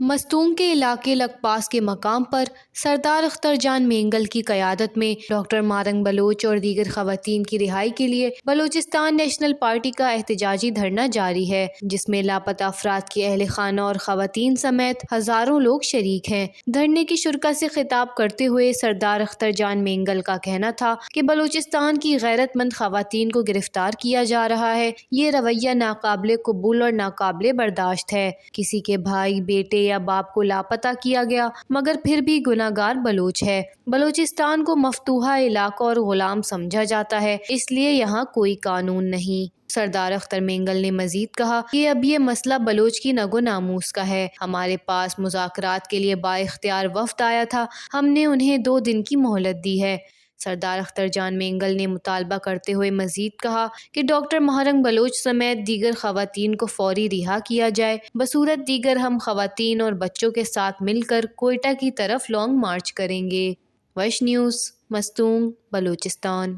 مستونگ کے علاقے لکپاس کے مقام پر سردار اختر جان مینگل کی قیادت میں ڈاکٹر مارنگ بلوچ اور دیگر خواتین کی رہائی کے لیے بلوچستان نیشنل پارٹی کا احتجاجی دھرنا جاری ہے، جس میں لاپتہ افراد کے اہل خانہ اور خواتین سمیت ہزاروں لوگ شریک ہیں۔ دھرنے کی شرکاء سے خطاب کرتے ہوئے سردار اختر جان مینگل کا کہنا تھا کہ بلوچستان کی غیرت مند خواتین کو گرفتار کیا جا رہا ہے، یہ رویہ ناقابل قبول اور ناقابل برداشت ہے۔ کسی کے بھائی، بیٹے یا باپ کو لاپتہ کیا گیا مگر پھر بھی گناہگار بلوچ ہے۔ بلوچستان کو مفتوحہ علاقہ اور غلام سمجھا جاتا ہے، اس لیے یہاں کوئی قانون نہیں۔ سردار اختر مینگل نے مزید کہا کہ اب یہ مسئلہ بلوچ کی نگ و ناموس کا ہے۔ ہمارے پاس مذاکرات کے لیے بااختیار وفد آیا تھا، ہم نے انہیں 2 دن کی مہلت دی ہے۔ سردار اختر جان مینگل نے مطالبہ کرتے ہوئے مزید کہا کہ ڈاکٹر مہرنگ بلوچ سمیت دیگر خواتین کو فوری رہا کیا جائے، بصورت دیگر ہم خواتین اور بچوں کے ساتھ مل کر کوئٹہ کی طرف لانگ مارچ کریں گے۔ وش نیوز، مستونگ، بلوچستان۔